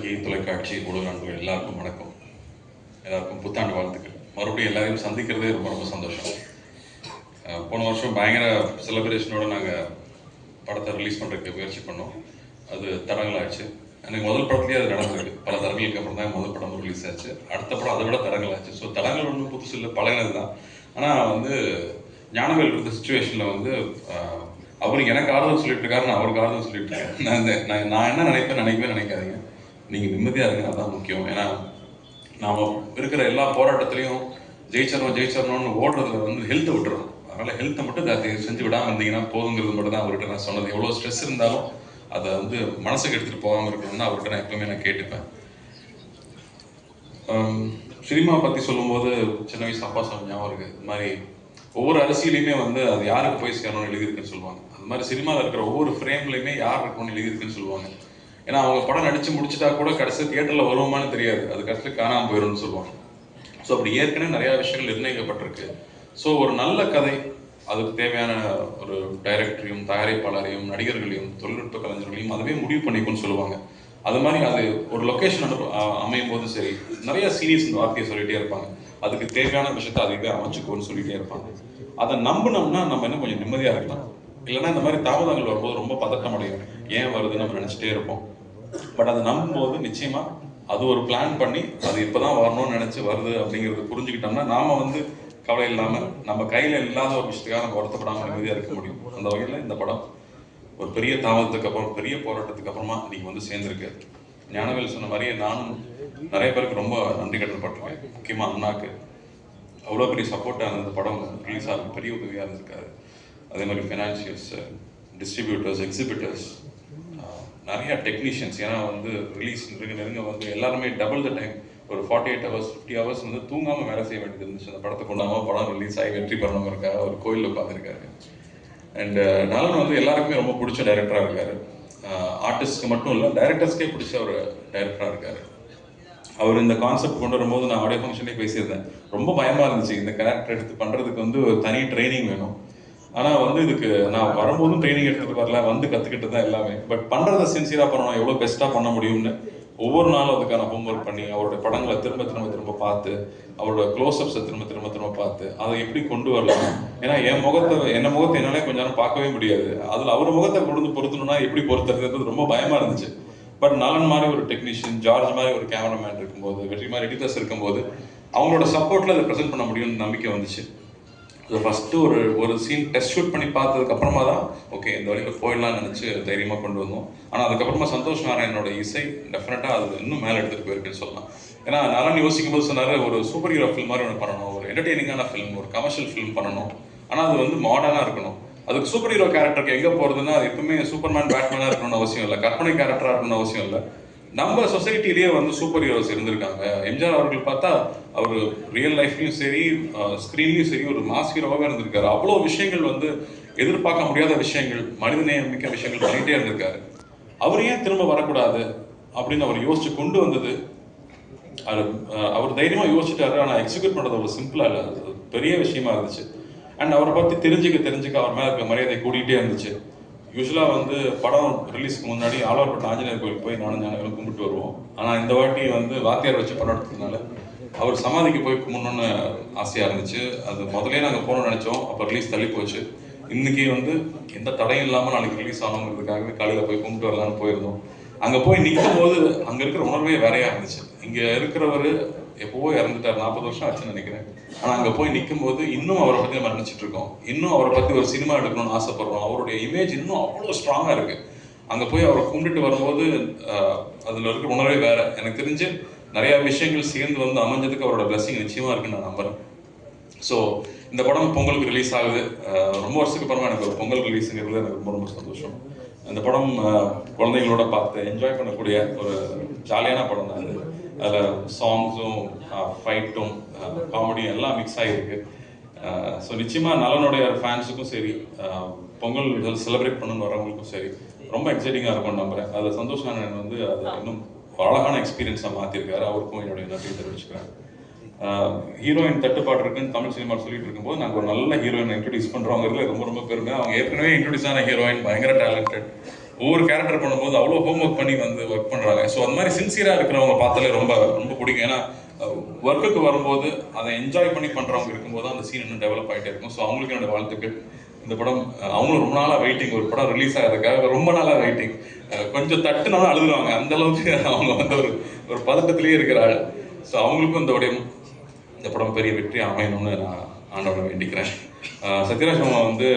பத்திரிகை தொலைக்காட்சி ஊடக நண்பர்கள் எல்லாருக்கும் வணக்கம். எல்லாருக்கும் புத்தாண்டு வாழ்த்துக்கள். மறுபடியும் எல்லாரையும் சந்திக்கிறதே ரொம்ப ரொம்ப சந்தோஷம். போன வருஷம் பயங்கர செலிப்ரேஷனோட நாங்கள் படத்தை ரிலீஸ் பண்ணுறதுக்கு முயற்சி பண்ணோம். அது தடங்களாச்சு. எனக்கு முதல் படத்துலேயே அது நடந்திருக்கு. பல தடங்களுக்கு அப்புறம் தான் முதல் படம் ரிலீஸ் ஆச்சு. அடுத்த படம் அதை விட தடங்களாச்சு. ஸோ தடங்கள் ஒன்றும் புதுசு இல்லை, பழகினது தான். ஆனால் ஞானவேல் இருந்த சுச்சுவேஷனில் அவர் எனக்கு ஆறுதல் சொல்லிட்டு இருக்காரு, நான் அவருக்கு ஆறுதல் சொல்லிட்டு இருக்கேன். நான் என்ன நினைக்கவே நினைக்காதீங்க. நீங்கள் நிம்மதியாக இருங்க, அதுதான் முக்கியம். ஏன்னா நாம் இருக்கிற எல்லா போராட்டத்திலையும் ஜெயிச்சிடணும்னு ஓடுறதுல ஹெல்த்தை விட்டுறோம். அதனால் ஹெல்த்தை மட்டும் செஞ்சு விடாமல் இருந்தீங்கன்னா போதுங்கிறது மட்டும் தான் அவர்கிட்ட நான் சொன்னது. எவ்வளோ ஸ்ட்ரெஸ் இருந்தாலும் அதை மனசுக்கு எடுத்துகிட்டு போகாமல் இருக்கணும்னு அவர்கிட்ட நான் எப்பவுமே நான் கேட்டுப்பேன். சினிமா பற்றி சொல்லும்போது சின்ன வயசு அப்பா சொன்ன ஞாபகம் இருக்குது. இது மாதிரி ஒவ்வொரு அரசியலையுமே அது யாருக்கு போய் சேரணும்னு எழுதியிருக்குன்னு சொல்லுவாங்க. அது மாதிரி சினிமாவில் இருக்கிற ஒவ்வொரு ஃப்ரேம்லையுமே யார் இருக்கணும்னு எழுதியிருக்குன்னு சொல்லுவாங்க. ஏன்னா அவங்க படம் நடித்து முடிச்சுட்டா கூட கடைசி தியேட்டரில் வருவோமான்னு தெரியாது, அது கடைசியில் காணாமல் போயிடும்னு சொல்லுவாங்க. ஸோ அப்படி ஏற்கனவே நிறையா விஷயங்கள் நிர்ணயிக்கப்பட்டிருக்கு. ஸோ ஒரு நல்ல கதை, அதுக்கு தேவையான ஒரு டைரக்டரையும் தயாரிப்பாளரையும் நடிகர்களையும் தொழில்நுட்ப கலைஞர்களையும் அதுவே முடிவு பண்ணிக்கும்னு சொல்லுவாங்க. அது மாதிரி அது ஒரு லொக்கேஷன் அமையும் போது சரி, நிறைய சீரியஸ் இந்த வார்த்தையை சொல்லிகிட்டே இருப்பாங்க. அதுக்கு தேவையான விஷயத்தை அதுவே அமைச்சுக்கோன்னு சொல்லிகிட்டே இருப்பாங்க. அதை நம்பினோம்னா நம்ம இன்னும் கொஞ்சம் நிம்மதியாக இருக்கலாம். இல்லைன்னா இந்த மாதிரி தாமதங்கள் வரும்போது ரொம்ப பதட்டம் அடையும். ஏன் வருதுன்னு நம்ம நினச்சிட்டே இருப்போம். பட் அதை நம்பும்போது நிச்சயமாக அது ஒரு பிளான் பண்ணி அது இப்போ தான் வரணும்னு நினச்சி வருது அப்படிங்கிறது புரிஞ்சுக்கிட்டோம்னா நாம் கவலை இல்லாமல் நம்ம கையில் இல்லாத ஒரு விஷயத்துக்காக நம்ம வருத்தப்படாமல் நிம்மதியாக இருக்க முடியும். அந்த வகையில் இந்த படம் ஒரு பெரிய தாமதத்துக்கு அப்புறம், பெரிய போராட்டத்துக்கு அப்புறமா நீங்கள் சேர்ந்துருக்கு. ஞானவேல் சொன்ன மாதிரியே நானும் நிறைய பேருக்கு ரொம்ப நன்றி கடன்பட்டிருக்கேன். முக்கியமாக அண்ணாக்கு அவ்வளோ பெரிய சப்போர்ட்டாக இந்த படம் ரிலீஸ் ஆக பெரிய உதவியாக இருந்திருக்காரு. அதே மாதிரி ஃபைனான்சியல்ஸ், டிஸ்ட்ரிபியூட்டர்ஸ், எக்ஸிபிட்டர்ஸ், நிறையா டெக்னீஷியன்ஸ். ஏன்னா ரிலீஸ் நெருங்க எல்லாருமே டபுள் த டைம், ஒரு 48 hours 50 hours தூங்காமல் வேலை செய்ய வேண்டியது இருந்துச்சு. அந்த படத்தை கொண்டாமல் படம் ரிலீஸ் ஆகி வெற்றி பெறணுங்கிறக்காக ஒரு கோயிலில் உட்காந்துருக்காரு. அண்ட் நலன் எல்லாருக்குமே ரொம்ப பிடிச்ச டைரக்டராக இருக்கார். ஆர்டிஸ்ட்க்கு மட்டும் இல்லை, டைரக்டர்ஸ்க்கே பிடிச்ச ஒரு டைரக்டராக இருக்கார். அவர் இந்த கான்செப்ட் கொண்டு வரும்போது நான் ஆடியோ ஃபங்க்ஷனே பேசியிருந்தேன். ரொம்ப பயமாக இருந்துச்சு. இந்த கேரக்டர் எடுத்து பண்ணுறதுக்கு ஒரு தனி ட்ரைனிங் வேணும். ஆனால் இதுக்கு நான் வரும்போதும் ட்ரைனிங் எடுத்துகிட்டு வரல, கற்றுக்கிட்டு தான் எல்லாமே. பட் பண்ணுறதை சின்சியராக பண்ணணும், எவ்வளோ பெஸ்ட்டாக பண்ண முடியும்னு ஒவ்வொரு நாளும் அதுக்கான ஹோம்ஒர்க் பண்ணி அவரோட படங்களை திரும்ப பார்த்து, அவரோட க்ளோஸ்அப்ஸை திரும்ப பார்த்து அதை எப்படி கொண்டு வரலாம். ஏன்னா என்ன முகத்தை என்னாலே கொஞ்ச நேரம் பார்க்கவே முடியாது. அதில் அவர் முகத்தை பொருத்தணும்னா எப்படி பொறுத்துறது ரொம்ப பயமாக இருந்துச்சு. பட் நலன் மாதிரி ஒரு டெக்னீஷியன், ஜார்ஜ் மாதிரி ஒரு கேமராமேன் இருக்கும்போது, வெற்றி மாதிரி எடிட்டர்ஸ் இருக்கும்போது அவங்களோட சப்போர்ட்டில் அதை ப்ரெசென்ட் பண்ண முடியும்னு நம்பிக்கை வந்துச்சு. ஸோ ஃபஸ்ட்டு ஒரு சீன் டெஸ்ட் ஷூட் பண்ணி பார்த்ததுக்கப்புறமா தான் ஓகே இந்த வழியில் போயிடலாம்னு நினச்சி தைரியமாக கொண்டு வந்தோம். ஆனால் அதுக்கப்புறமா சந்தோஷ் நாராயணனோட இசை டெஃபினட்டாக அது இன்னும் மேலே எடுத்துகிட்டு போயிருக்குன்னு சொல்லலாம். ஏன்னா நலன் யோசிக்கும் போது சொன்னார், ஒரு சூப்பர் ஹீரோ ஃபில்ம் மாதிரி ஒன்று பண்ணணும், ஒரு என்டர்டெய்னிங்கான ஃபிலிம், ஒரு கமர்ஷியல் ஃபிலிம் பண்ணணும். ஆனால் அது மாடர்னாக இருக்கணும். அதுக்கு சூப்பர் ஹீரோ கேரக்டருக்கு எங்கே போகிறதுன்னா அது எப்பவுமே சூப்பர்மேன் பேட்மேனாக இருக்கணும்னு அவசியம் இல்லை, கற்பனை கேரக்டராக இருக்கணும்னு அவசியம் இல்லை. நம்ம சொசைட்டிலேயே சூப்பர் ஹீரோஸ் இருந்திருக்காங்க. எம்ஜிஆர் அவர்கள் பார்த்தா அவர் ரியல் லைஃப்லையும் சரி, ஸ்க்ரீன்லையும் சரி ஒரு மாஸ் ஹீரோவாகவே இருந்திருக்காரு. அவ்வளோ விஷயங்கள் எதிர்பார்க்க முடியாத விஷயங்கள், மனிதநேயம் மிக்க விஷயங்கள் பண்ணிகிட்டே இருந்திருக்காரு. அவர் ஏன் திரும்ப வரக்கூடாது அப்படின்னு அவர் யோசிச்சு கொண்டு வந்தது. அவர் தைரியமாக யோசிச்சுட்டாரு. ஆனால் எக்ஸிக்யூட் பண்ணுறது அவ்வளோ சிம்பிளாக இல்லை, அது பெரிய விஷயமா இருந்துச்சு. அண்ட் அவரை பற்றி தெரிஞ்சுக்க அவர் மேலே இருக்க மரியாதை கூட்டிகிட்டே இருந்துச்சு. யூஸ்வலாக படம் ரிலீஸ்க்கு முன்னாடி ஆழ்வார்பேட்டை ஆஞ்சநேயர் கோயில் போய் நானும் ஞானவேலும் கும்பிட்டு வருவோம். ஆனால் இந்த வாட்டி வாத்தியார் வச்சு படம் எடுத்ததுனால அவர் சமாதிக்கு போய் கும்பிடணுன்னு ஆசையாக இருந்துச்சு. அது முதலே நாங்கள் போகணும்னு நினச்சோம். அப்போ ரிலீஸ் தள்ளி போச்சு. இன்றைக்கி எந்த தடையும் இல்லாமல் நாளைக்கு ரிலீஸ் ஆகணுங்கிறதுக்காகவே காலையில் போய் கும்பிட்டு வரலான்னு போயிருந்தோம். அங்கே போய் நிற்கும் போது அங்கே இருக்கிற உணர்வே வேறையாக இருந்துச்சு. இங்கே இருக்கிறவர் எப்போவோ இறந்துட்டார், 40 வருஷம் ஆச்சுன்னு நினைக்கிறேன். ஆனால் அங்கே போய் நிற்கும் போது இன்னும் அவரை பற்றி நம்ம நினச்சிட்டு இருக்கோம். இன்னும் அவரை பற்றி ஒரு சினிமா எடுக்கணும்னு ஆசைப்படுறோம். அவருடைய இமேஜ் இன்னும் அவ்வளோ ஸ்ட்ராங்காக இருக்குது. அங்கே போய் அவரை கும்பிட்டுட்டு வரும்போது அதில் இருக்கிற உணர்வே வேறு. எனக்கு தெரிஞ்சு நிறையா விஷயங்கள் சேர்ந்து அமைஞ்சதுக்கு அவரோட பிளஸிங் நிச்சயமாக இருக்குன்னு நான் நம்புகிறேன். ஸோ இந்த படம் பொங்கலுக்கு ரிலீஸ் ஆகுது. ரொம்ப வருஷத்துக்கு அப்புறமா எனக்கு ஒரு பொங்கல் ரிலீஸுங்கிறது எனக்கு ரொம்ப ரொம்ப சந்தோஷம். இந்த படம் குழந்தைங்களோட பார்த்து என்ஜாய் பண்ணக்கூடிய ஒரு ஜாலியான படம் தான் அது. அதில் சாங்ஸும் ஃபைட்டும் காமெடியும் எல்லாம் மிக்ஸ் ஆகிருக்கு. ஸோ நிச்சயமாக நலனுடைய ஃபேன்ஸுக்கும் சரி, பொங்கல் செலிப்ரேட் பண்ணணும்னு வரவங்களுக்கும் சரி ரொம்ப எக்ஸைட்டிங்காக இருக்கும்னு நம்புகிறேன். அதில் சந்தோஷ் நாராயணன் அதை இன்னும் அழகான எக்ஸ்பீரியன்ஸாக மாற்றிருக்காரு. அவருக்கும் என்னுடைய நன்றியை தெரிவிச்சுக்கிறேன். ஹீரோயின் தட்டுப்பாடு இருக்குன்னு தமிழ் சினிமா சொல்லிட்டு இருக்கும்போது நாங்கள் ஒரு நல்ல ஹீரோயின் இன்ட்ரடியூஸ் பண்ணுறவங்கிறதுல ரொம்ப ரொம்ப பெருமை. அவங்க ஏற்கனவே இன்ட்ரடியூஸ் ஆன ஹீரோயின் பயங்கர டேலண்டட். ஒவ்வொரு கேரக்டர் பண்ணும்போது அவ்வளோ ஹோம்ஒர்க் பண்ணி வந்து ஒர்க் பண்ணுறாங்க. ஸோ அந்த மாதிரி சின்சியராக இருக்கிறவங்க பார்த்தாலே ரொம்ப ரொம்ப பிடிக்கும். ஏன்னா ஒர்க்குக்கு வரும்போது அதை என்ஜாய் பண்ணி பண்ணுறவங்க இருக்கும்போது அந்த சீன் இன்னும் டெவலப் ஆகிட்டே இருக்கும். ஸோ அவங்களுக்கு என்னோட வாழ்த்துக்கள். இந்த படம் அவங்களும் ரொம்ப நாளாக வெயிட்டிங், ஒரு படம் ரிலீஸ் ஆகிறதுக்காக ரொம்ப நாளாக வெயிட்டிங். கொஞ்சம் தட்டுனாலும் அழுதுருவாங்க, அந்த அளவுக்கு அவங்க வந்து ஒரு பதட்டத்திலேயே இருக்கிறாள். ஸோ அவங்களுக்கும் இந்த படம் பெரிய வெற்றி அமையணும்னு நான் ஆண்டவனை வேண்டிக்கிறேன். சத்யராஜ் மாமா வந்து